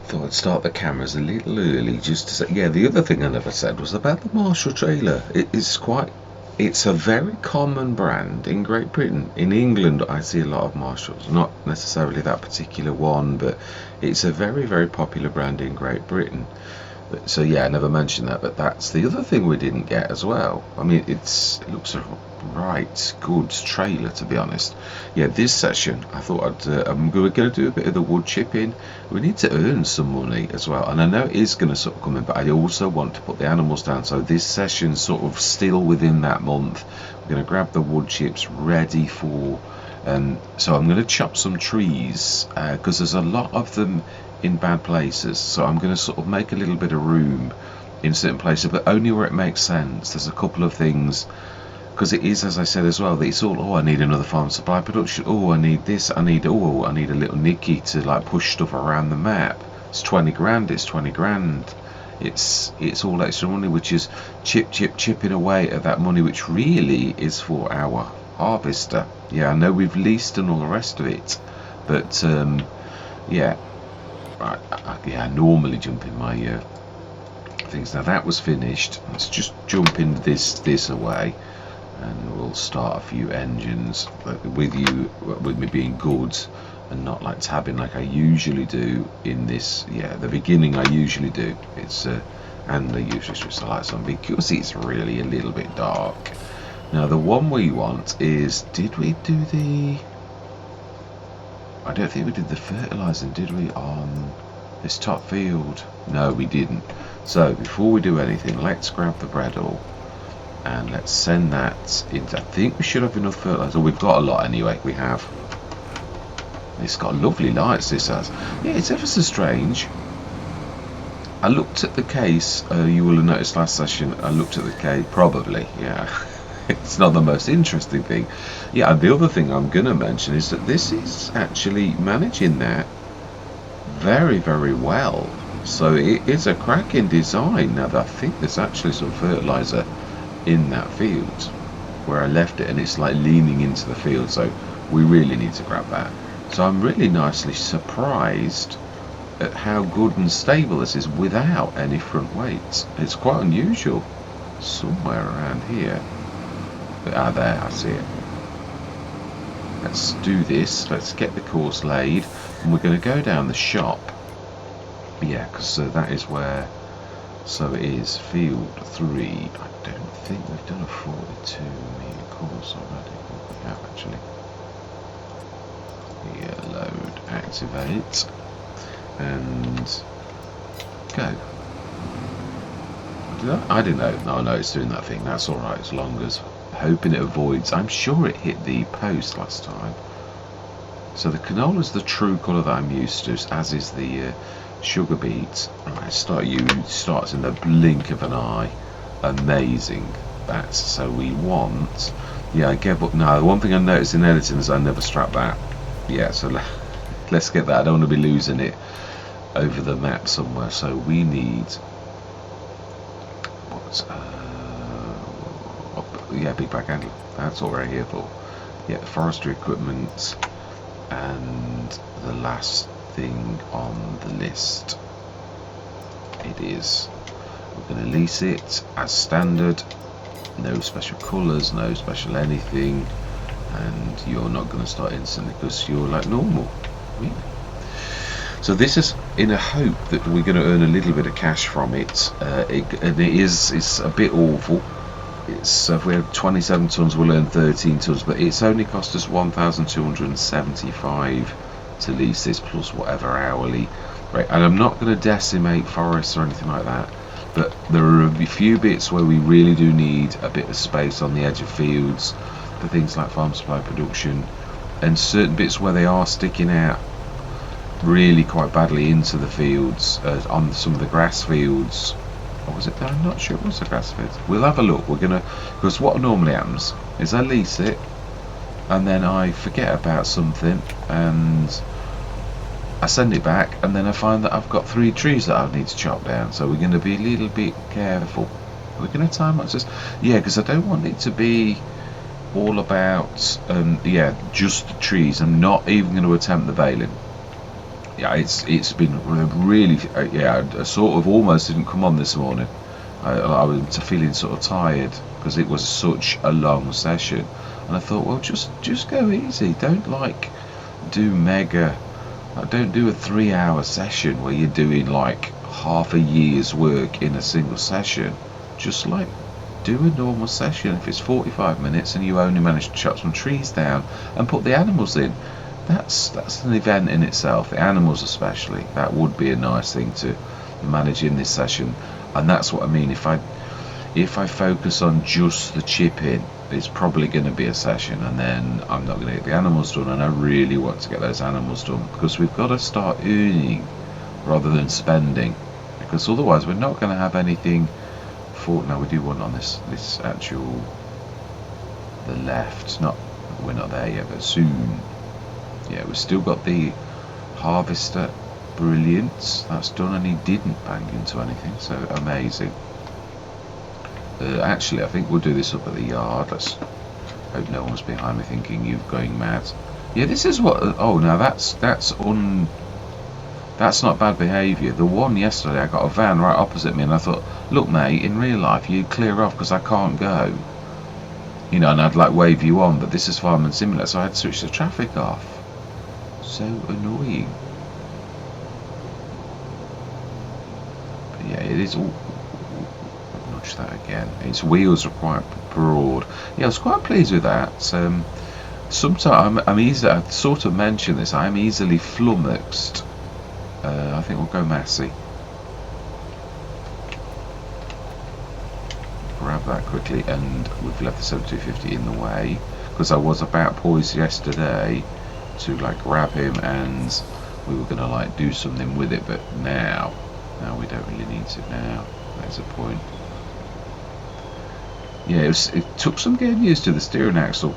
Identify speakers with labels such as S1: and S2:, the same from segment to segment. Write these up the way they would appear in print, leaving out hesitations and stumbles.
S1: Thought I'd start the cameras a little early just to say, yeah, the other thing I never said was about the Marshall trailer. It's a very common brand in Great Britain. In England, I see a lot of Marshalls, not necessarily that particular one, but it's a very, very popular brand in Great Britain. So yeah, I never mentioned that, but that's the other thing we didn't get as well. I mean, it looks a right good trailer, to be honest. Yeah, this session I thought I'm going to do a bit of the wood chipping. We need to earn some money as well, and I know it is going to sort of come in, but I also want to put the animals down. So this session's sort of still within that month. We're going to grab the wood chips ready for. So I'm going to chop some trees because there's a lot of them in bad places, so I'm going to sort of make a little bit of room in certain places, but only where it makes sense. There's a couple of things, because it is, as I said as well, that it's all, I need another farm supply production, I need this, I need a little Nicky to like push stuff around the map. It's 20 grand, it's all extra money, which is chipping away at that money, which really is for our harvester. Yeah, I know we've leased and all the rest of it, but yeah, I normally jump in my things. Now that was finished. Let's just jump in this away, and we'll start a few engines with me being good and not like tabbing like I usually do in this. Yeah, the beginning I usually do. It's and I usually switch the lights on because it's really a little bit dark. Now the one we want is, did we do the? I don't think we did the fertilising, did we, on this top field? No, we didn't. So before we do anything, let's grab the Bredel and let's send that into. I think we should have enough fertiliser. We've got a lot anyway. We have. It's got lovely lights. This has. Yeah, it's ever so strange. I looked at the case. You will have noticed last session. I looked at the case. Probably, yeah. It's not the most interesting thing. Yeah, and the other thing I'm going to mention is that this is actually managing that very, very well. So it is a cracking design. Now, I think there's actually some fertiliser in that field where I left it, and it's like leaning into the field. So we really need to grab that. So I'm really nicely surprised at how good and stable this is without any front weights. It's quite unusual. Somewhere around here. There, I see it. Let's do this. Let's get the course laid, and we're going to go down the shop. Yeah, because that is where. So it is field 3. I don't think we've done a 42 metre course already. We have actually. Yeah, load, activate, and go. I didn't know. No, it's doing that thing. That's all right, as long as. Hoping it avoids. I'm sure it hit the post last time. So the canola is the true colour that I'm used to, as is the sugar beets. Right, starts in the blink of an eye. Amazing. That's so we want. Yeah, I get. But now the one thing I noticed in editing is I never strap that. Yeah, so let's get that. I don't want to be losing it over the map somewhere. So we need. What's yeah, big back handle. That's what we're here for. Yeah, forestry equipment, and the last thing on the list. It is. We're going to lease it as standard. No special colours, no special anything, and you're not going to start instantly because you're like normal. Really. So this is in a hope that we're going to earn a little bit of cash from it. And it's a bit awful. It's if we have 27 tons, we'll earn 13 tons, but it's only cost us 1,275 to lease this plus whatever hourly rate. And I'm not going to decimate forests or anything like that, but there are a few bits where we really do need a bit of space on the edge of fields for things like farm supply production, and certain bits where they are sticking out really quite badly into the fields, on some of the grass fields. Or was it? I'm not sure it was a grass field. We'll have a look. We're gonna, because what normally happens is I lease it and then I forget about something and I send it back, and then I find that I've got 3 trees that I need to chop down. So we're going to be a little bit careful. We're going to time what's this? Yeah, because I don't want it to be all about yeah, just the trees. I'm not even going to attempt the baling. yeah, it's been really, yeah, I sort of almost didn't come on this morning. I was feeling sort of tired because it was such a long session, and I thought, well, just go easy. Don't like do mega. Don't do a 3-hour session where you're doing like half a year's work in a single session. Just like do a normal session. If it's 45 minutes and you only manage to chop some trees down and put the animals in, that's an event in itself. The animals especially, that would be a nice thing to manage in this session. And that's what I mean. If I focus on just the chipping, it's probably going to be a session, and then I'm not going to get the animals done. And I really want to get those animals done because we've got to start earning rather than spending, because otherwise we're not going to have anything for. Now we do want on this actual the left. Not we're not there yet, but soon. Yeah, we've still got the harvester. Brilliant, that's done, and he didn't bang into anything, so amazing. Actually, I think we'll do this up at the yard. Let's hope no one's behind me thinking you're going mad. Yeah, this is what. Oh, now that's not bad behaviour. The one yesterday, I got a van right opposite me, and I thought, look, mate, in real life, you clear off because I can't go. You know, and I'd like wave you on, but this is Farming Simulator, so I had to switch the traffic off. So annoying. Yeah, it is all. Nudge that again. Its wheels are quite broad. Yeah, I was quite pleased with that. Sometimes I'm easy. I sort of mentioned this. I'm easily flummoxed. I think we'll go Massey. Grab that quickly, and we've left the 7250 in the way because I was about poised yesterday to like grab him, and we were gonna like do something with it, but now we don't really need to now. There's a point. Yeah, it took some getting used to the steering axle.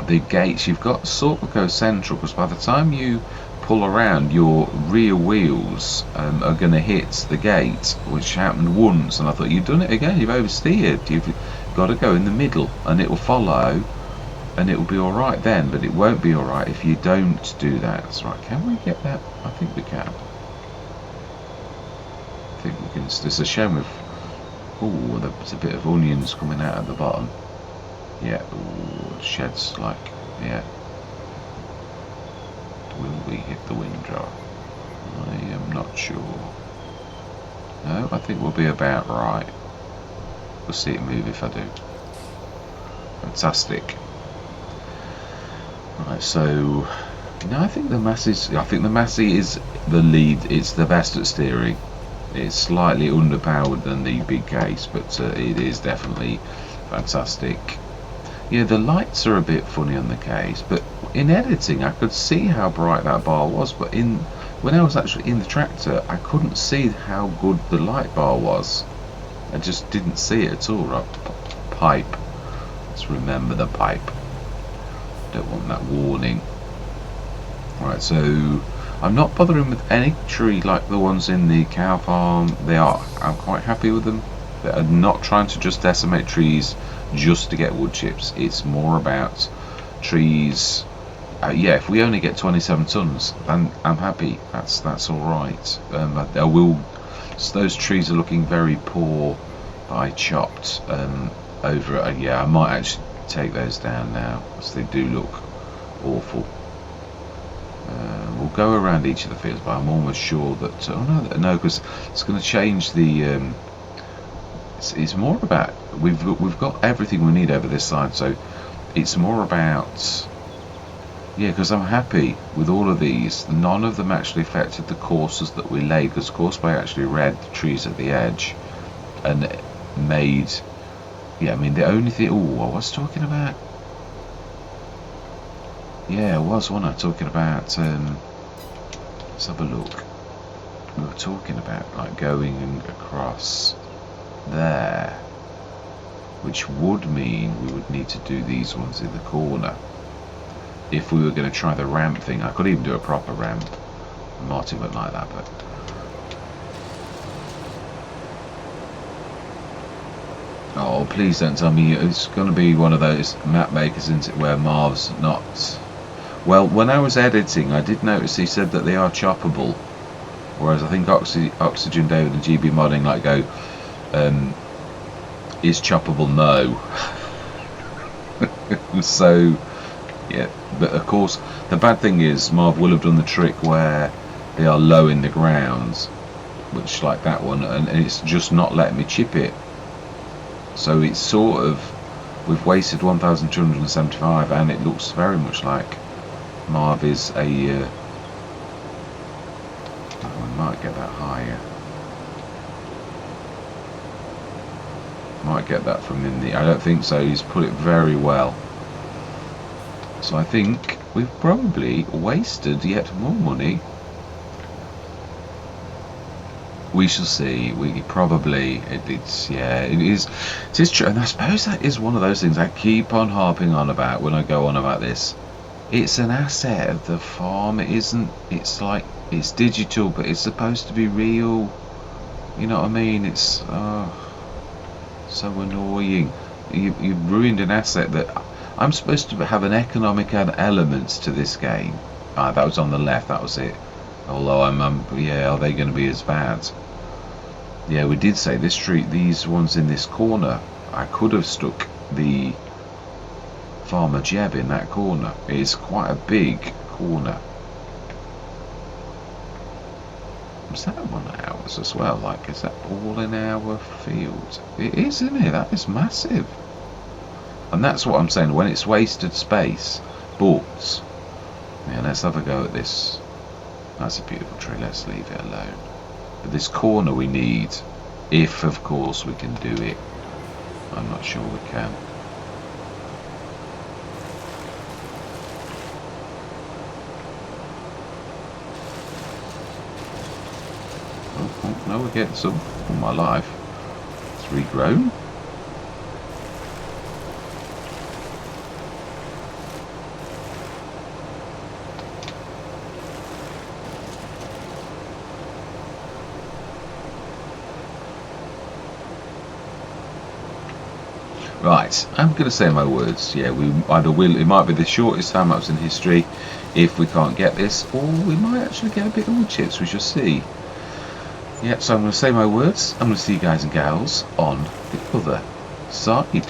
S1: The gates, you've got to sort of go central, because by the time you pull around, your rear wheels are going to hit the gate, which happened once, and I thought, you've done it again, you've oversteered. You've got to go in the middle, and it will follow, and it will be alright then, but it won't be alright if you don't do that. That's right. Can we get that? I think we can. I think we can. It's a shame with. Oh, there's a bit of onions coming out at the bottom. Yeah, ooh, sheds like. Yeah. Will we hit the windrow? I am not sure. No, I think we'll be about right. We'll see it move if I do. Fantastic. Right, so. No, I think the Massey is the lead. It's the best at steering. It's slightly underpowered than the big case, but it is definitely fantastic. Yeah, the lights are a bit funny on the case, but in editing I could see how bright that bar was, but when I was actually in the tractor I couldn't see how good the light bar was. I just didn't see it at all. Right, pipe. Let's remember the pipe. Don't want that warning. Right, so I'm not bothering with any tree like the ones in the cow farm. I'm quite happy with them. They're not trying to just decimate trees just to get wood chips. It's more about trees. Yeah, if we only get 27 tons, then I'm happy. That's all right. I will. So those trees are looking very poor. I chopped over. Yeah, I might actually take those down now because they do look awful. We'll go around each of the fields, but I'm almost sure that no, because it's going to change the. It's more about we've got everything we need over this side, so it's more about. Yeah, because I'm happy with all of these. None of them actually affected the courses that we laid, because Courseway actually read the trees at the edge and made. Yeah, I mean the only thing. Oh, I was talking about. Yeah, it was, wasn't I, talking about, let's have a look. We were talking about, like, going across there, which would mean we would need to do these ones in the corner. If we were going to try the ramp thing, I could even do a proper ramp. Martin wouldn't like that, but... Oh, please don't tell me it's going to be one of those map makers, isn't it, where Marv's not... Well, when I was editing, I did notice he said that they are choppable, whereas I think Oxygen David and GB Modding like go, is choppable? No. So yeah, but of course the bad thing is Marv will have done the trick where they are low in the ground, which like that one, and it's just not letting me chip it. So it's sort of, we've wasted 1,275, and it looks very much like Marv is a oh, we might get that higher. Might get that from in the, I don't think so, he's put it very well. So I think we've probably wasted yet more money. We shall see. We probably, it's yeah, it is true, and I suppose that is one of those things I keep on harping on about when I go on about this. It's an asset of the farm. It isn't. It's like, it's digital, but it's supposed to be real. You know what I mean? It's so annoying. You've ruined an asset that I'm supposed to have an economic element to this game. Ah, that was on the left. That was it. Although yeah, are they going to be as bad? Yeah, we did say this street, these ones in this corner, I could have stuck the Farmer Jeb in that corner. It is quite a big corner. Is that one ours as well? Like, is that all in our field? It is, isn't it? That is massive. And that's what I'm saying, when it's wasted space. But yeah, let's have a go at this. That's a beautiful tree, let's leave it alone. But this corner we need, if of course we can do it. I'm not sure we can. Oh, no, we're getting some. All my life. It's regrown. Right, I'm going to say my words. Yeah, we either will, it might be the shortest time lapse in history if we can't get this, or we might actually get a bit of wood chips, we shall see. Yeah, so I'm going to say my words. I'm going to see you guys and gals on the other side.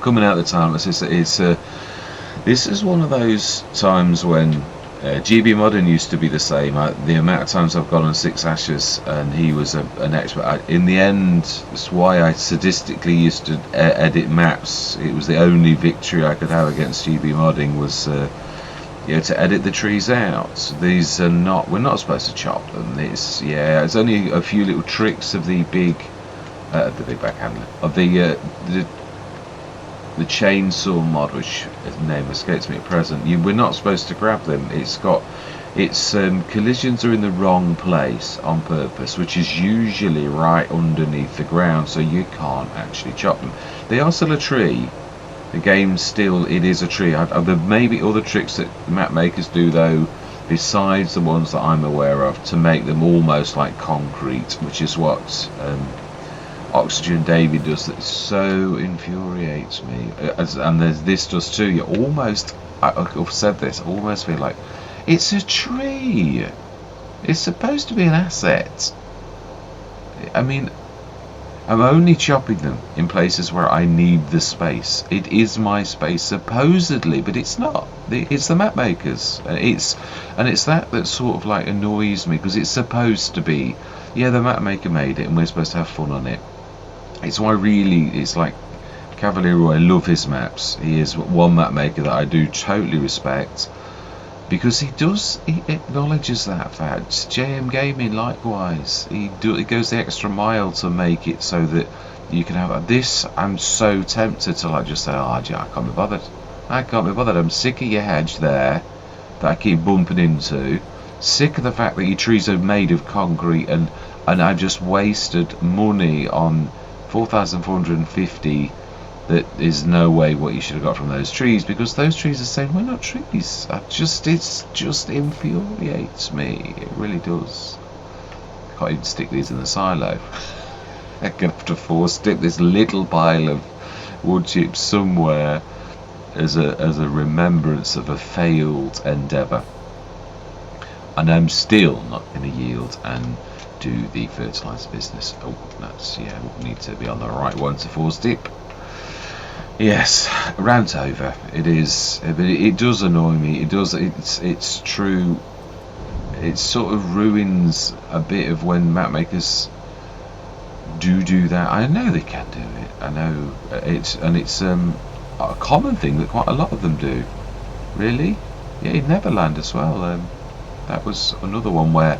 S1: coming out of the time. This is one of those times when GB Modern used to be the same. The amount of times I've gone on 6 Ashes and he was an expert. In the end, that's why I sadistically used to edit maps. It was the only victory I could have against GB Modding was to edit the trees out. These are not. We're not supposed to chop them. It's only a few little tricks of the big backhandler of the chainsaw mod, which his name escapes me at present. We're not supposed to grab them. Its collisions are in the wrong place on purpose, which is usually right underneath the ground, so you can't actually chop them. They are still a tree. The game still, it is a tree. There may be other tricks that map makers do though, besides the ones that I'm aware of, to make them almost like concrete, which is what Oxygen David does, that so infuriates me. And this does too. You almost, I've said this, almost feel like it's a tree. It's supposed to be an asset. I mean, I'm only chopping them in places where I need the space. It is my space supposedly, but it's not. It's the map makers. It's that sort of like annoys me, because it's supposed to be. Yeah, the map maker made it, and we're supposed to have fun on it. It's why it's like Cavalier Roy. I love his maps. He is one map maker that I do totally respect, because he acknowledges that fact. JM Gaming likewise. He goes the extra mile to make it so that you can have this. I'm so tempted to like just say, I can't be bothered. I'm sick of your hedge there that I keep bumping into. Sick of the fact that your trees are made of concrete, and I've just wasted money on 4,450. That is no way what you should have got from those trees, because those trees are saying we're not trees. It just infuriates me. It really does. I can't even stick these in the silo. I'm gonna have to stick this little pile of wood chips somewhere as a remembrance of a failed endeavour. And I'm still not going to yield and do the fertiliser business. Oh, that's we need to be on the right one to force dip. Yes, rant over. It is, but it does annoy me. It does. It's true. It sort of ruins a bit of when map makers do that. I know they can do it. I know it's a common thing that quite a lot of them do. Really, yeah. In Neverland as well. That was another one where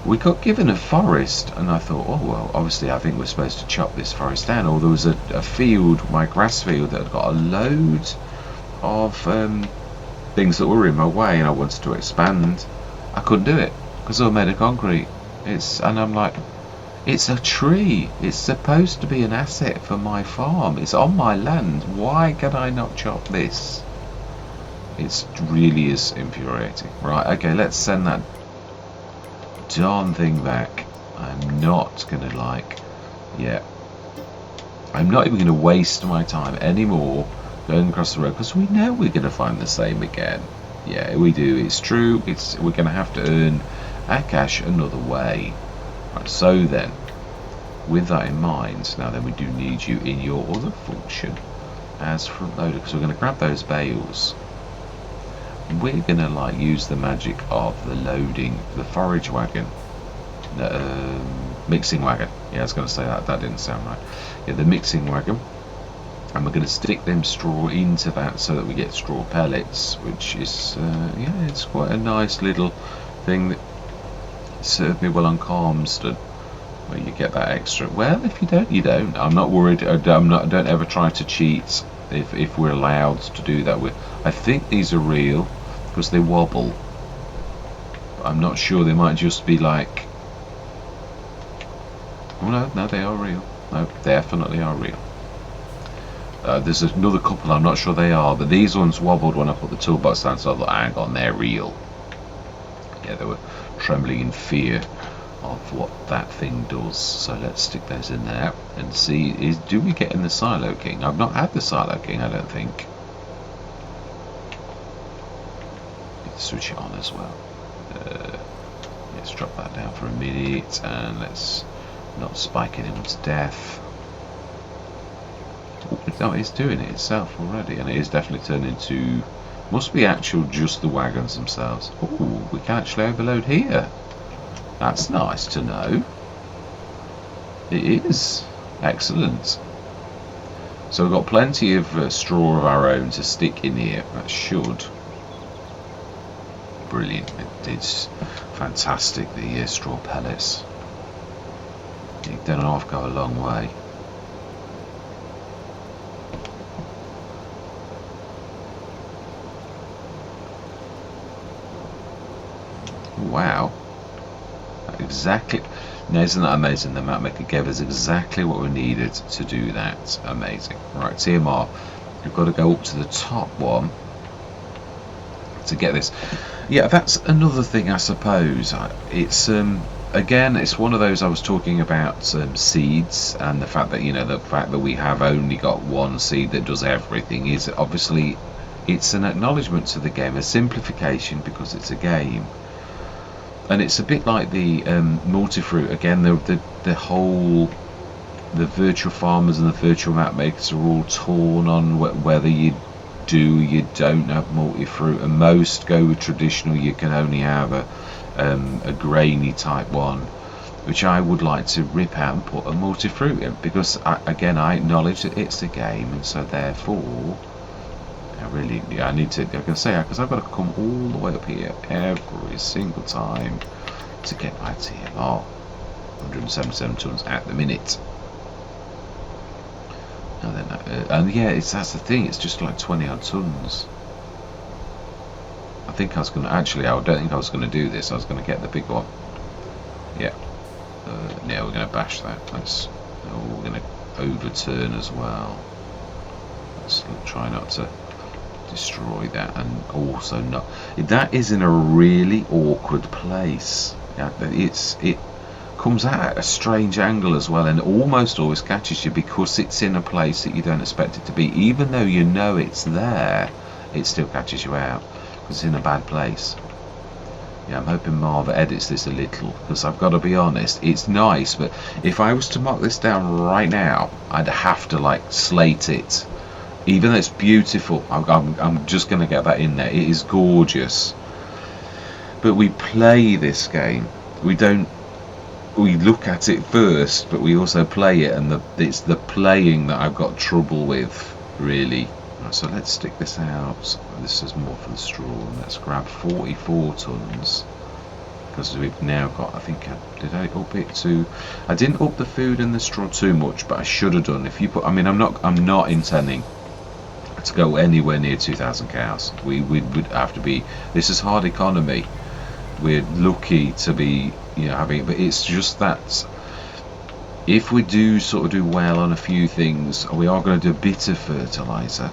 S1: we got given a forest, and I thought, oh well, obviously I think we're supposed to chop this forest down. Or there was a field, my grass field, that had got a load of things that were in my way, and I wanted to expand. I couldn't do it because they were made of concrete. And I'm like, it's a tree. It's supposed to be an asset for my farm. It's on my land. Why can I not chop this? It really is infuriating. Right, okay, let's send that darn thing back. I'm not gonna I'm not even gonna waste my time anymore going across the road, because we know we're gonna find the same again. Yeah, we do. It's true. We're gonna have to earn our cash another way. Right, so then, with that in mind, now then we do need you in your other function as front loader, because we're gonna grab those bales. We're gonna use the magic of the loading, the forage wagon, mixing wagon. Yeah, I was gonna say that didn't sound right. Yeah, the mixing wagon, and we're gonna stick them straw into that so that we get straw pellets, which is it's quite a nice little thing that served me well on Calmston, where you get that extra. Well, if you don't, you don't. I'm not worried. Don't ever try to cheat if we're allowed to do that. I think these are real, because they wobble. I'm not sure. They might just be like, oh no, they are real. No, definitely are real. There's another couple I'm not sure they are, but these ones wobbled when I put the toolbox down, so I thought, hang on, they're real. Yeah, they were trembling in fear of what that thing does. So let's stick those in there and see, do we get in the Silo King? I've not had the Silo King, I don't think. Switch it on as well. Let's drop that down for a minute, and let's not spike anyone to death. it's doing it itself already, and it is definitely turned into, must be actual just the wagons themselves. Oh, we can actually overload here. That's nice to know. It is excellent. So we've got plenty of straw of our own to stick in here. That should. Brilliant. It's fantastic, the straw pellets. You don't half go a long way. Wow. Exactly. Now, isn't that amazing? The map maker gave us exactly what we needed to do that. Amazing. Right, TMR. We've got to go up to the top one to get this. Yeah, that's another thing, I suppose. It's again, it's one of those, I was talking about seeds, and the fact that, you know, the fact that we have only got one seed that does everything is obviously, it's an acknowledgement to the game, a simplification, because it's a game. And it's a bit like the multi-fruit again. The whole, the virtual farmers and the virtual map makers are all torn on whether you don't have multi-fruit, and most go with traditional. You can only have a grainy type one, which I would like to rip out and put a multi-fruit in, because I acknowledge that it's a game, and so therefore I need to, like I say, because I've got to come all the way up here every single time to get my TMR. 177 tons at the minute. And then, and yeah, that's the thing. It's just like 20 odd tons. I think I was gonna I don't think I was gonna do this. I was gonna get the big one. Yeah. Yeah, we're gonna bash that. We're gonna overturn as well. Let's try not to destroy that, and also not, that is in a really awkward place. Yeah, it comes out at a strange angle as well, and almost always catches you because it's in a place that you don't expect it to be. Even though you know it's there, it still catches you out because it's in a bad place. Yeah, I'm hoping Marvvv edits this a little, because I've got to be honest, it's nice, but if I was to mark this down right now, I'd have to like slate it. Even though it's beautiful, I'm just going to get that in there. It is gorgeous. But we play this game. We look at it first, but we also play it, and it's the playing that I've got trouble with, really. So let's stick this out. This is more for the straw. Let's grab 44 tons. Because we've now got, I think, did I up it to, I didn't up the food and the straw too much, but I should have done. If you put, I mean, I'm not intending to go anywhere near 2,000 cows. We would have to be, this is hard economy. We're lucky to be, you know, having it, but it's just that if we do sort of do well on a few things, we are going to do a bit of fertilizer.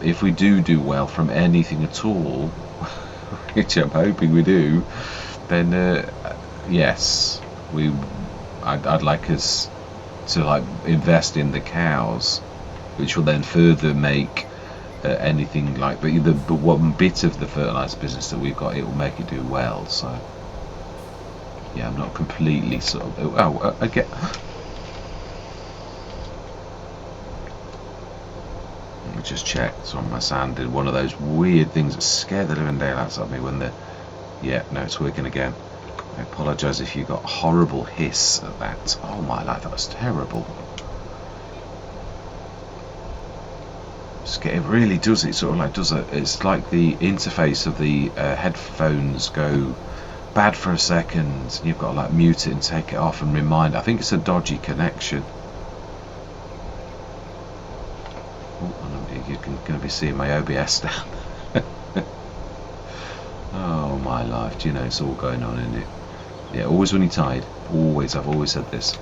S1: If we do well from anything at all, which I'm hoping we do, then yes, I'd like us to like invest in the cows, which will then further make anything like the one bit of the fertilizer business that we've got, it will make it do well. So yeah, I'm not completely sort of, I get, let me just check. So on my sand did one of those weird things that scare the living daylights out of me when the, yeah, no, it's working again. I apologise if you got a horrible hiss at that. Oh my life, that was terrible. It really does, it sort of like does it's like the interface of the headphones go bad for a second, and you've got to like mute it and take it off and remind. I think it's a dodgy connection. Oh, you're going to be seeing my OBS down. Oh my life, do you know, it's all going on, isn't it? Yeah, always when you're tired. Always, I've always said this.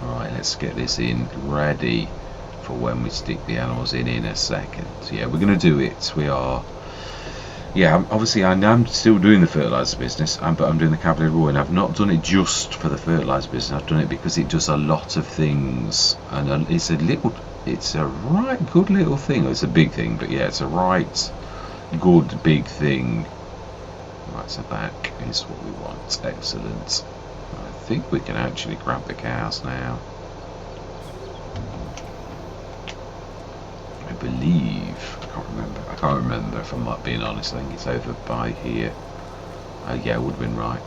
S1: Alright, let's get this in ready for when we stick the animals in a second. So yeah, we're going to do it. We are, yeah, obviously I'm still doing the fertilizer business, but I'm doing the Cavalier Raw, and I've not done it just for the fertilizer business. I've done it because it does a lot of things, and it's a right good little thing. It's a big thing, but yeah, it's a right good big thing. Right, so back is what we want. Excellent. I think we can actually grab the cows now. believe. I can't remember if I'm not being honest. I think it's over by here. Yeah, it would have been right.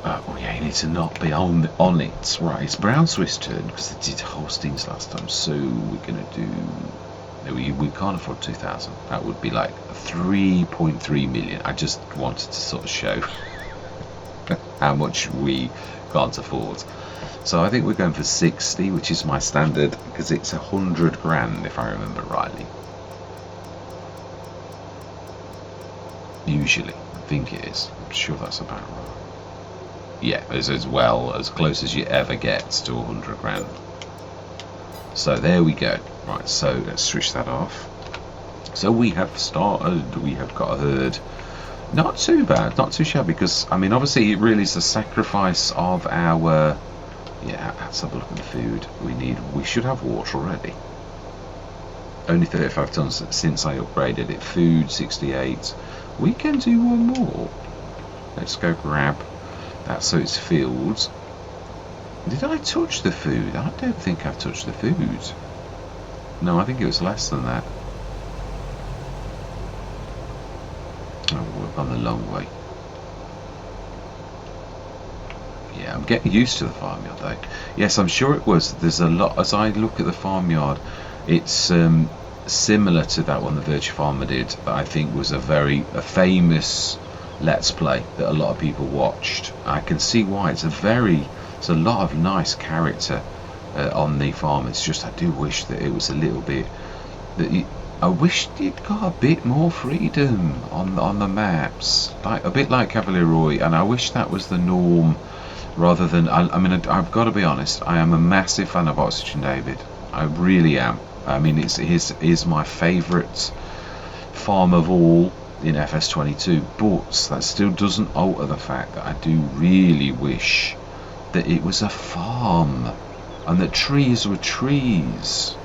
S1: Oh yeah, you need to not be on it. Right, it's Brown Swiss turn because they did Holsteins last time. So we're gonna do. We can't afford 2,000. That would be like 3.3 million. I just wanted to sort of show how much we can't afford. So I think we're going for 60, which is my standard, because it's 100 grand if I remember rightly. Usually, I think it is. I'm sure that's about right. Yeah, as well, as close as you ever get to 100 grand. So there we go. Right, so let's switch that off. So we have started, we have got a herd. Not too bad, not too shabby, because, I mean, obviously it really is a sacrifice of our... Yeah, let's have a look at the food. We should have water already. Only 35 tons since I upgraded it. Food, 68. We can do one more. Let's go grab that so it's filled. Did I touch the food? I don't think I've touched the food. No, I think it was less than that. Oh, we've gone the long way. Yeah, I'm getting used to the farmyard though. Yes, I'm sure it was. There's a lot, as I look at the farmyard, it's similar to that one the Virtue Farmer did, that I think was a famous Let's Play that a lot of people watched. I can see why. It's a lot of nice character on the farm. It's just I do wish that it was a little bit I wish you'd got a bit more freedom on the maps, like a bit like Cavalier Roy, and I wish that was the norm rather than. I mean, I've got to be honest. I am a massive fan of Oxygen David. I really am. I mean, he's my favourite farm of all in FS22, but that still doesn't alter the fact that I do really wish that it was a farm and that trees were trees.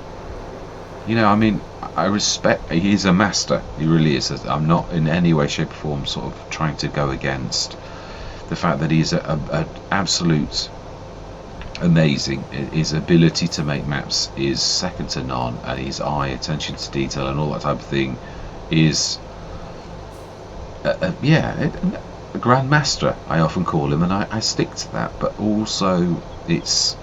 S1: You know, I mean, I respect, he's a master, he really is. I'm not in any way, shape or form sort of trying to go against the fact that he's a absolute amazing. His ability to make maps is second to none, and his eye, attention to detail and all that type of thing is a grandmaster, I often call him, and I stick to that. But also there's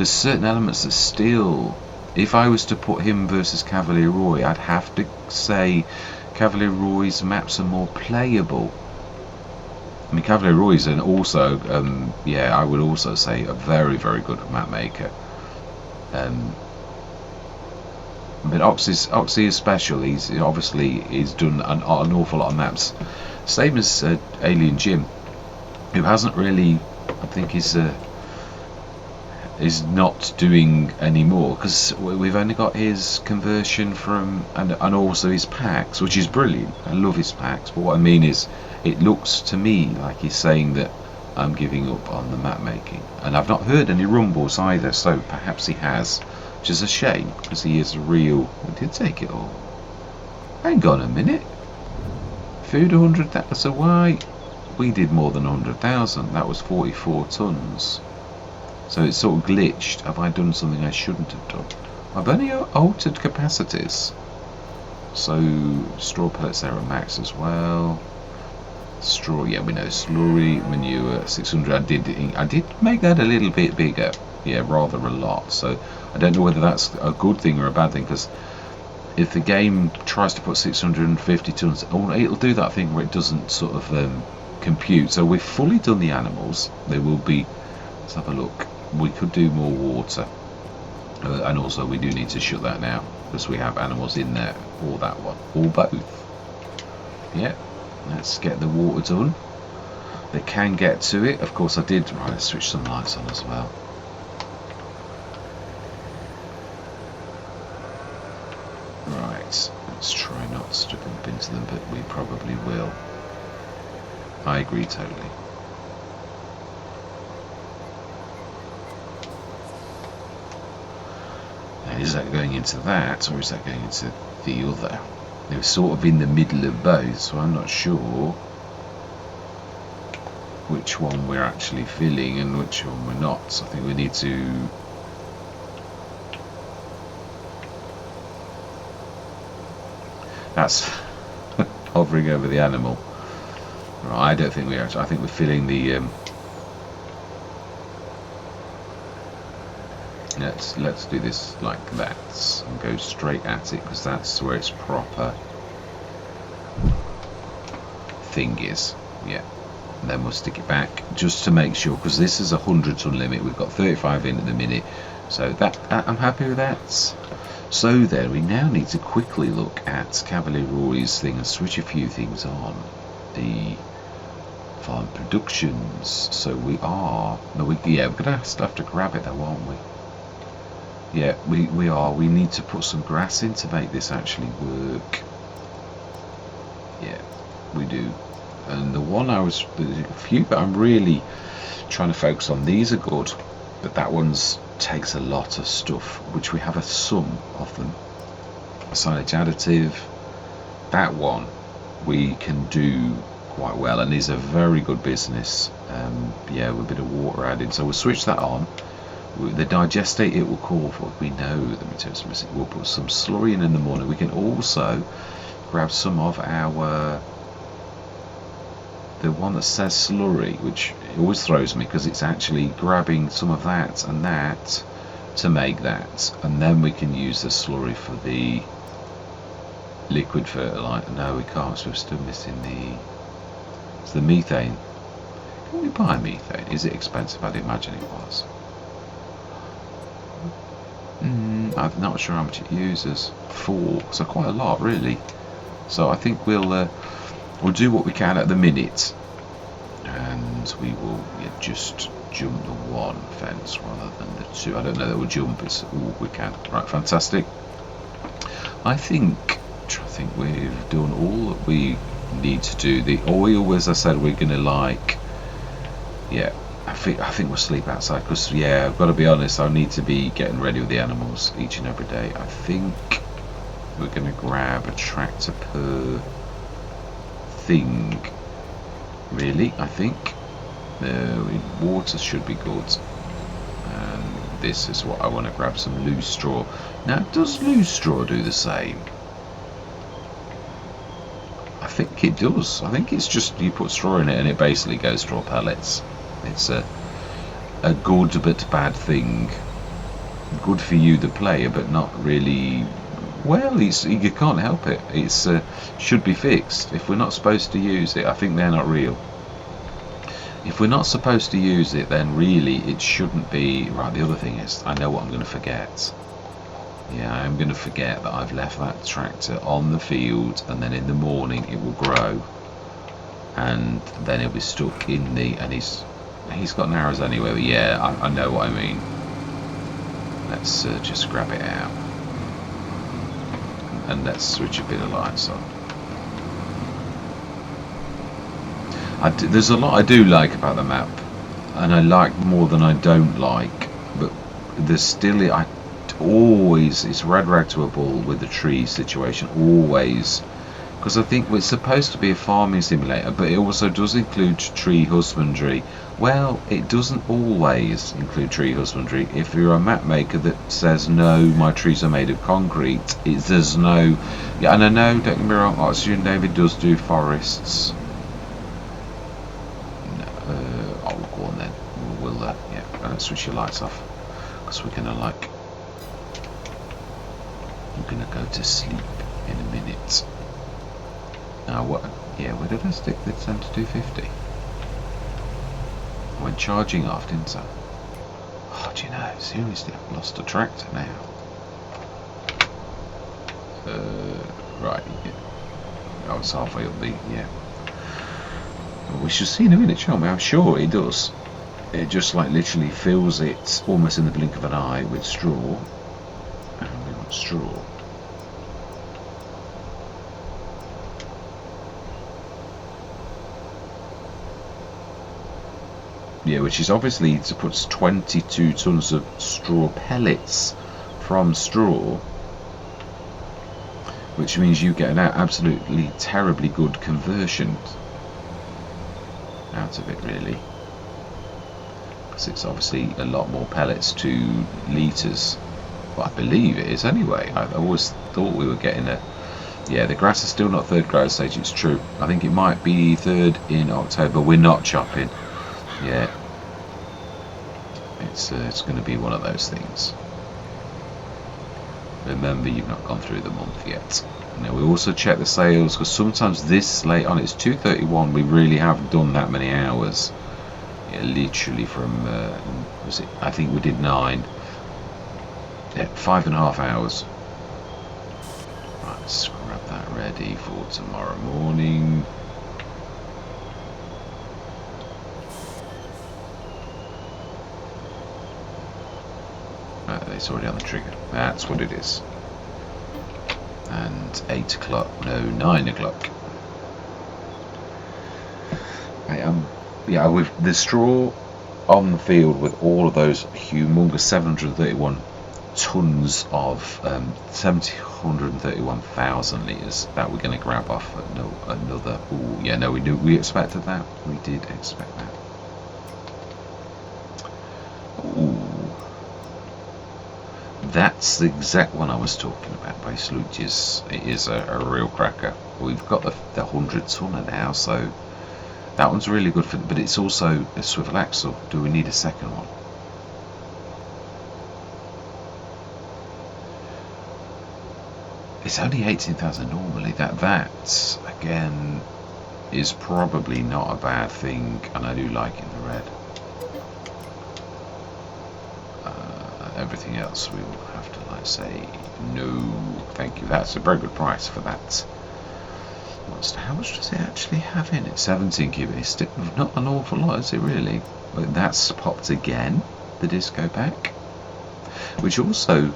S1: certain elements that still, if I was to put him versus Cavalier Roy, I'd have to say Cavalier Roy's maps are more playable. I mean, Cavalier Roy's and also I would also say a very, very good map maker. But Oxy is special. He's done an awful lot of maps. Same as Alien Jim, who hasn't really, I think is not doing anymore, because we've only got his conversion from and also his packs, which is brilliant. I love his packs, but what I mean is it looks to me like he's saying that I'm giving up on the map making, and I've not heard any rumbles either, so perhaps he has, which is a shame because he is a real. We did take it all. Hang on a minute. Food 100,000. So why we did more than 100,000? That was 44 tons. So it's sort of glitched. Have I done something I shouldn't have done? I've only altered capacities. So straw pellets there are max as well. Straw, yeah, we know. Slurry, manure, 600. I did make that a little bit bigger. Yeah, rather a lot. So I don't know whether that's a good thing or a bad thing, because if the game tries to put 650 tons, it'll do that thing where it doesn't sort of compute. So we've fully done the animals. There will be. Let's have a look. We could do more water, and also we do need to shut that now because we have animals in there, or that one, or both. Yeah, let's get the water done. They can get to it. Of course I did. Right, let's switch some lights on as well. Right, let's try not to bump into them, but we probably will. I agree totally. Now, is that going into that, or is that going into the other? They're sort of in the middle of both, so I'm not sure which one we're actually filling and which one we're not. So I think we need to That's hovering over the animal. Right, I don't think we are. I think we're filling the. Let's do this like that and go straight at it, because that's where its proper thing is. Yeah. And then we'll stick it back just to make sure, because this is a 100-ton limit. We've got 35 in at the minute, so that I'm happy with that. So then we now need to quickly look at Cavalier Roy's thing and switch a few things on. The farm productions. So we are we're gonna have to grab it though, aren't we? Yeah, we are. We need to put some grass in to make this actually work. Yeah, we do. And the one there's a few, but I'm really trying to focus on. These are good, but that one's takes a lot of stuff, which we have some of them. Silage additive, that one we can do quite well, and is a very good business. Yeah, with a bit of water added, so we'll switch that on. The digestate it will call for, we know the materials missing. We'll put some slurry in the morning. We can also grab some of our, the one that says slurry, which always throws me because it's actually grabbing some of that and that to make that, and then we can use the slurry for the liquid fertilizer. No, we can't, so we're still missing the methane. Can we buy methane? Is it expensive? I'd imagine it was. I'm not sure how much it uses. 4, so quite a lot really. So I think we'll do what we can at the minute, and we will just jump the 1 fence rather than the 2. I don't know that we'll jump. It's we can. Right, fantastic. I think we've done all that we need to do. The oil, as I said, we're gonna like. Yeah. I think we'll sleep outside, because yeah, I've got to be honest, I need to be getting ready with the animals each and every day. I think we're going to grab a tractor per thing, really. I think water should be good, and this is what I want to grab, some loose straw. Now, does loose straw do the same? I think it does. I think it's just you put straw in it and it basically goes straw pellets. It's a good but bad thing. Good for you, the player, but not really. Well, you can't help it. It's should be fixed. If we're not supposed to use it, I think they're not real. If we're not supposed to use it, then really it shouldn't be. Right, the other thing is, I know what I'm going to forget. Yeah, I'm going to forget that I've left that tractor on the field, and then in the morning it will grow, and then it'll be stuck in the, and he's got arrows anyway, but yeah, I know what I mean. Let's just grab it out, and let's switch a bit of lights on. There's a lot I do like about the map, and I like more than I don't like, but there's still, it's red rag to a bull with the tree situation, always. Because I think it's supposed to be a farming simulator, but it also does include tree husbandry. Well, it doesn't always include tree husbandry. If you're a map maker that says, no, my trees are made of concrete, there's no... Yeah, and I know, don't get me wrong, Oxygen David does do forests. No, oh, go on then. We'll yeah, switch your lights off. Because we're going to, we're going to go to sleep in a minute. Now what? Yeah, where did I stick the 10 to 250? I went charging off, didn't I? Oh, do you know? Seriously, I've lost a tractor now. Right. Yeah. I was halfway up the. Yeah. Well, we should see in a minute, shall we? I'm sure it does. It just literally fills it almost in the blink of an eye with straw. And we want straw. Yeah, which is obviously to put 22 tons of straw pellets from straw, which means you get an absolutely terribly good conversion out of it, really, because it's obviously a lot more pellets to litres. Well, I believe it is anyway. I always thought we were getting a Yeah, the grass is still not third growth stage, it's true. I think it might be third in October. We're not chopping. Yeah. It's going to be one of those things. Remember, you've not gone through the month yet. Now, we also check the sales, because sometimes this late on, it's 2:31, we really have done that many hours. Yeah, literally from, was it? I think we did 9. Yeah, 5.5 hours. Right, let's grab that ready for tomorrow morning. It's already on the trigger. That's what it is. And 8 o'clock, no, 9 o'clock. Yeah, with the straw on the field with all of those humongous 731 tons of 731,000 litres that we're going to grab off another. Ooh, yeah, no, we expected that. We did expect that. Ooh. That's the exact one I was talking about, basically, which is, it is a real cracker. We've got the 100 tonner now, so that one's really good for, but it's also a swivel axle. Do we need a second one? It's only 18,000 normally. That again is probably not a bad thing, and I do like it in the red. Everything else we will have to say no, thank you. That's a very good price for that. How much does it actually have in it? 17 cubic. It's still not an awful lot, is it really? But that's popped again, the disco pack, which also,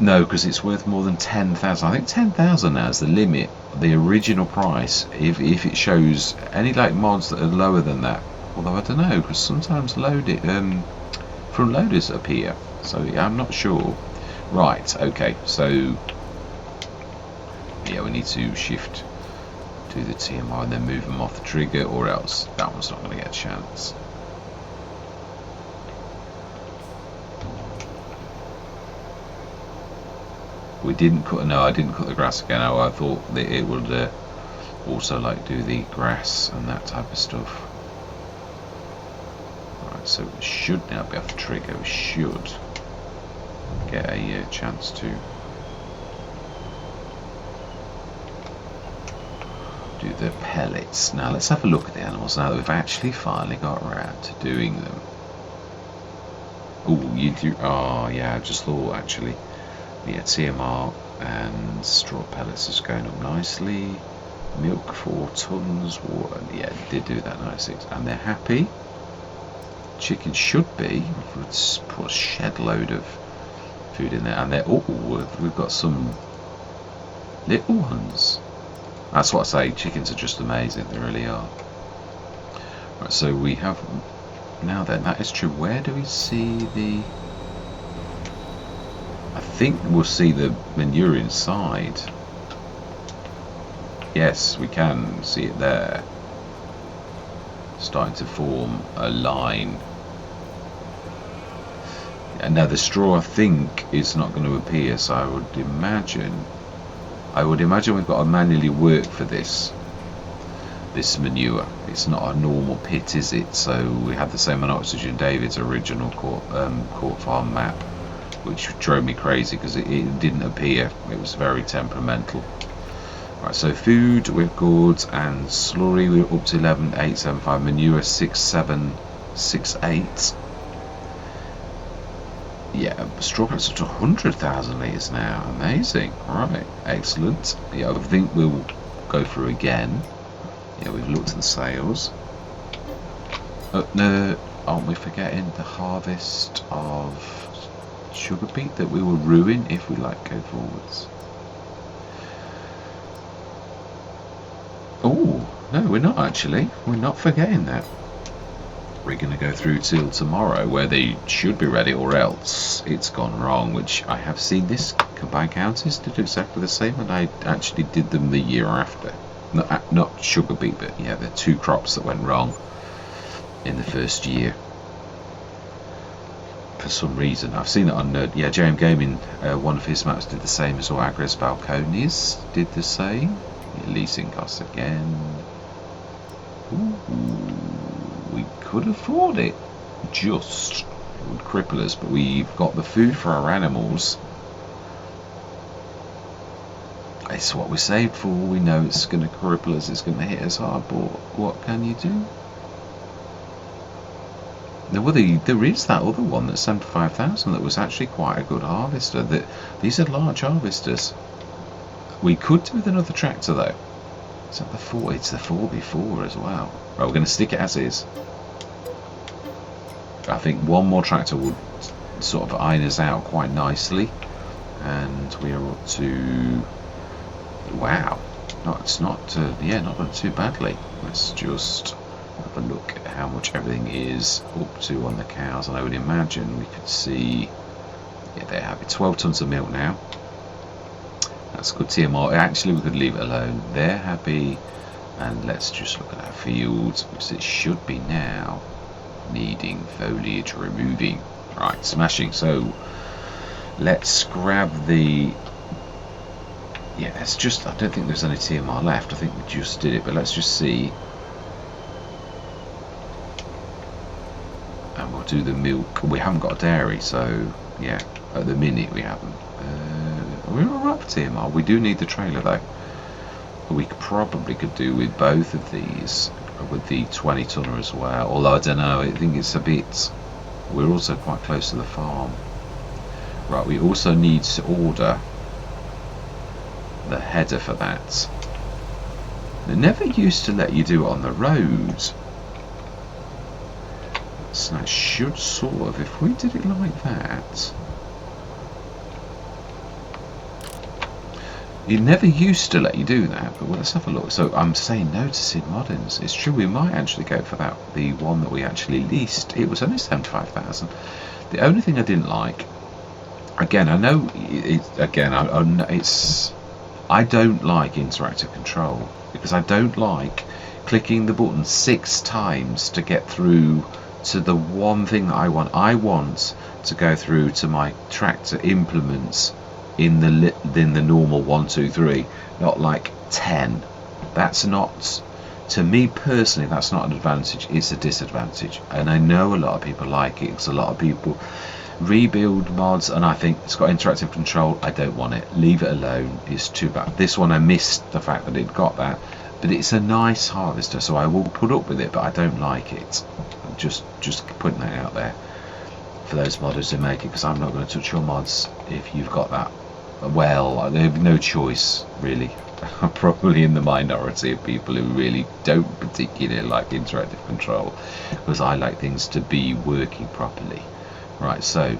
S1: no, because it's worth more than 10,000. I think 10,000 now is the limit. The original price, if it shows any like mods that are lower than that, although I don't know, because sometimes front loaders appear, so yeah, I'm not sure. Right, okay, so yeah, we need to shift to the TMR and then move them off the trigger, or else that one's not going to get a chance. We didn't cut, no, I didn't cut the grass again. Oh, I thought that it would also like do the grass and that type of stuff. So we should now be off the trigger. We should get a chance to do the pellets. Now let's have a look at the animals now that we've actually finally got around to doing them. Oh, you do. Oh, yeah, I just thought actually. Yeah, TMR and straw pellets is going up nicely. Milk 4 tons. Water. Yeah, did do that nicely. And they're happy. Chicken should be. Let's put a shed load of food in there, and they're we've got some little ones. That's what I say. Chickens are just amazing. They really are. Right, so we have now. Then that is true. Where do we see the? I think we'll see the manure inside. Yes, we can see it there. Starting to form a line. And now the straw, I think, is not going to appear, so I would imagine we've got to manually work for this manure. It's not a normal pit, is it? So we had the same on Oxygen David's original court farm map, which drove me crazy because it didn't appear. It was very temperamental. Right, so food we're good, and slurry we're up to 11,875, manure 6,768. Yeah, straw pellets up to 100,000 litres now. Amazing. Right, excellent. Yeah, I think we'll go through again. Yeah, we've looked at the sales. No, aren't we forgetting the harvest of sugar beet that we will ruin if we go forwards? Oh, no, we're not actually. We're not forgetting that. We're going to go through till tomorrow where they should be ready, or else it's gone wrong, which I have seen this combined counties did exactly the same, and I actually did them the year after. Not sugar beet, but yeah, the 2 crops that went wrong in the first year. for some reason. I've seen it on JM Gaming. One of his maps did the same as well. Agres Balcones did the same. Leasing costs again. Ooh, we could afford it. Just, it would cripple us, but we've got the food for our animals. It's what we saved for. We know it's going to cripple us, it's going to hit us hard, but what can you do? There is that other one that's 75,000 that was actually quite a good harvester. These are large harvesters. We could do with another tractor though. Is that the 4? It's the 4x4 as well. Right, we're going to stick it as is. I think one more tractor would sort of iron us out quite nicely, and we are up to, wow, it's not done too badly. Let's just have a look at how much everything is up to on the cows, and I would imagine we could see, yeah, they have it, 12 tons of milk now. That's good TMR. Actually, we could leave it alone. They're happy, and let's just look at our fields, because it should be now needing foliage removing. Right, smashing. So let's grab the, yeah, it's just, I don't think there's any TMR left. I think we just did it, but let's just see. And we'll do the milk. We haven't got a dairy, so yeah, at the minute we haven't. We're alright for TMR. We do need the trailer though. We probably could do with both of these, with the 20 tonner as well. Although I don't know, I think it's a bit. We're also quite close to the farm. Right, we also need to order the header for that. They never used to let you do it on the road. So that should sort of, if we did it like that. It never used to let you do that, but let's have a look. So I'm saying no to Sid Moderns. It's true, we might actually go for that, the one that we actually leased. It was only 75,000. The only thing I didn't like, again, I know I don't like interactive control, because I don't like clicking the button 6 times to get through to the one thing that I want. I want to go through to my tractor implements in the normal 1, 2, 3, not like 10. That's not, to me personally, that's not an advantage, it's a disadvantage. And I know a lot of people like it, because a lot of people rebuild mods, and I think it's got interactive control. I don't want it, leave it alone, it's too bad. This one I missed the fact that it got that, but it's a nice harvester, so I will put up with it, but I don't like it. Just putting that out there for those modders who make it, because I'm not going to touch your mods if you've got that. Well, they have no choice really. I'm probably in the minority of people who really don't particularly like interactive control, because I like things to be working properly. Right, so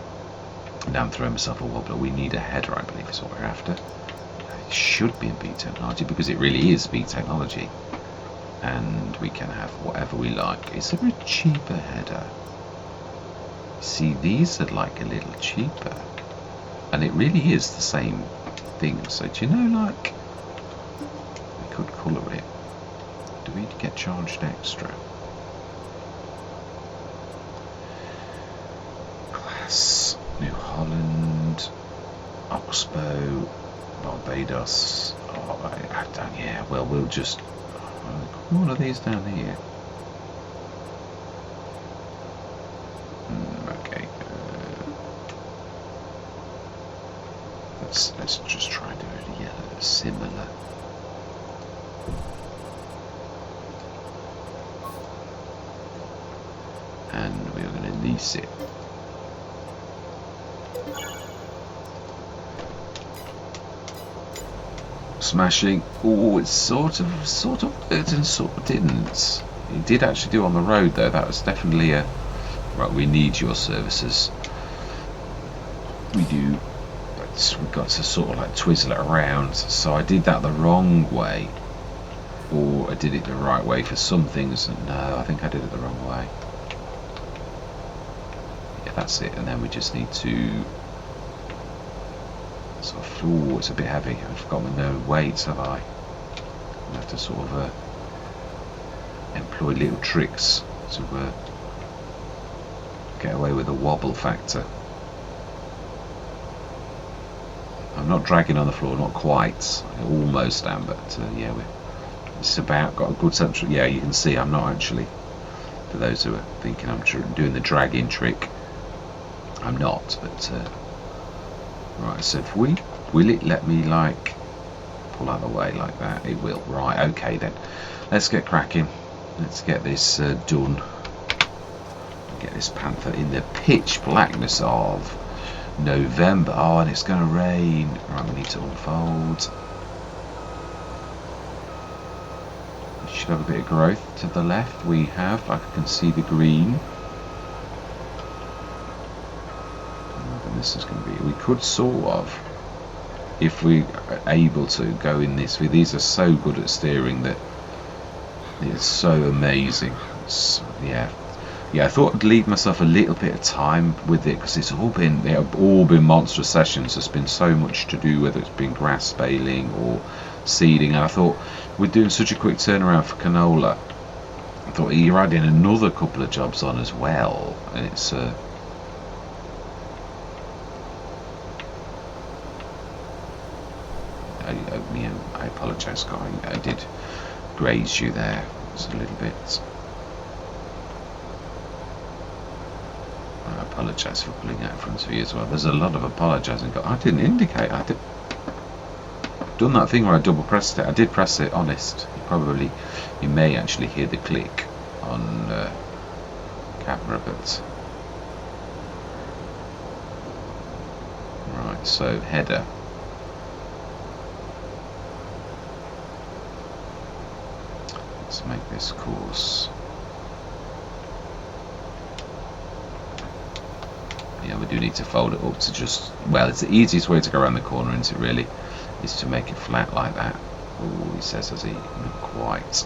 S1: now I'm throwing myself a wobbler. We need a header, I believe is what we're after. It should be in B technology, because it really is B technology, and we can have whatever we like. Is there a cheaper header? See, these are like a little cheaper, and it really is the same thing. So do you know, like, we could colour it. Do we get charged extra? Glass, New Holland, Oxbow, Barbados. Oh, I don't, yeah, well, we'll just, one of these down here. Okay. Let's just try and do it again. Similar. And we're going to lease it. Smashing. Oh, it sort of worked and sort of didn't. It did actually do on the road though. That was definitely a, right, we need your services. We do. But we've got to sort of like twizzle it around. So I did that the wrong way, or I did it the right way for some things. No, I think I did it the wrong way. Yeah, that's it. And then we just need to sort of, ooh, it's a bit heavy. I've forgotten no weights, have I? I have to sort of employ little tricks to get away with a wobble factor. I'm not dragging on the floor, not quite. I almost am, but yeah, it's about got a good central. Yeah, you can see I'm not actually. For those who are thinking I'm doing the dragging trick, I'm not. But right, so if will it let me like pull out of the way like that? It will. Right, okay then. Let's get cracking. Let's get this done. Get this panther in the pitch blackness of November. Oh, and it's going to rain. Right, we need to unfold. We should have a bit of growth to the left. We have. I can see the green. And this is going to be. We could sort of, if we are able to, go in this. These are so good at steering that it's so amazing. Yeah. Yeah, I thought I'd leave myself a little bit of time with it because they have all been monstrous sessions. There's been so much to do, whether it's been grass baling or seeding, and I thought we're doing such a quick turnaround for canola. I thought you're adding another couple of jobs on as well, and it's I apologise, Scott. I did graze you there. It's a little bit. I apologise for pulling out in front of you as well. There's a lot of apologising. I didn't indicate. I've done that thing where I double pressed it. I did press it, honest. You may actually hear the click on camera, but right. So header. Let's make this course. Yeah, we do need to fold it up to just, well, it's the easiest way to go around the corner, isn't it, really, is to make it flat like that. Oh, he says, has he? Not quite.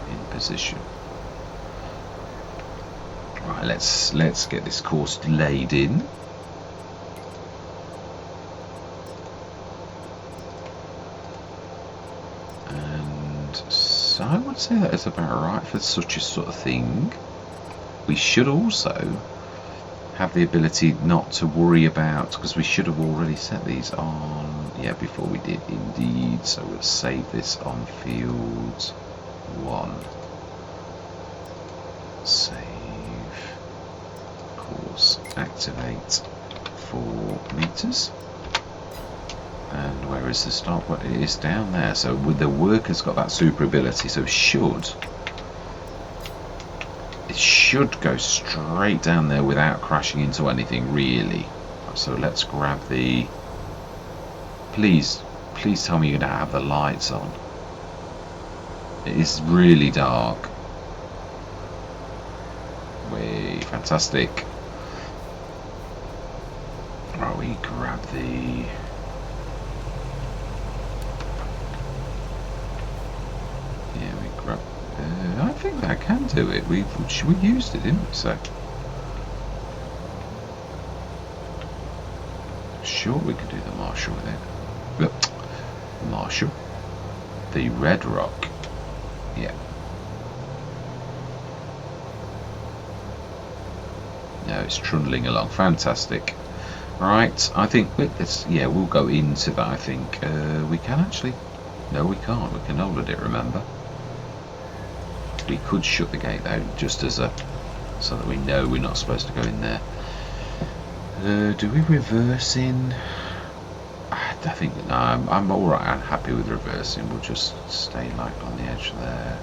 S1: In position. Right, let's get this course laid in. And so I would say that is about right for such a sort of thing. We should also have the ability not to worry about, because we should have already set these on, yeah, before we did indeed. So we'll save this on field 1. Save course, activate 4 meters. And where is the stop? Well, it is down there. So with the worker's got that super ability, so it should go straight down there without crashing into anything, really. So let's grab the. Please tell me you're gonna have the lights on. It is really dark. Way fantastic. Right, we grab the. Yeah, we grab. I think that can do it. We used it, didn't we? So sure, we can do the Marshall with it. Look, Marshall, the Red Rock. Yeah. No, it's trundling along. Fantastic. Right, I think we'll go into that. I think we can actually. No, we can't. We can hold it. Remember. We could shut the gate though, just as so that we know we're not supposed to go in there. Do we reverse in? I think no. I'm all right. I'm happy with reversing. We'll just stay like on the edge there,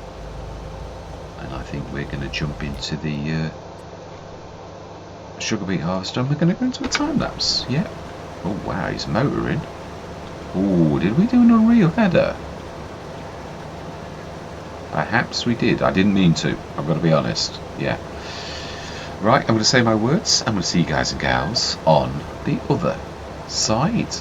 S1: and I think we're going to jump into the sugar beet harvester. And we're going to go into a time lapse. Yeah. Oh wow, he's motoring. Oh, did we do an unreal header? Perhaps we did. I didn't mean to. I've got to be honest. Yeah. Right, I'm going to say my words. I'm going to see you guys and gals on the other side.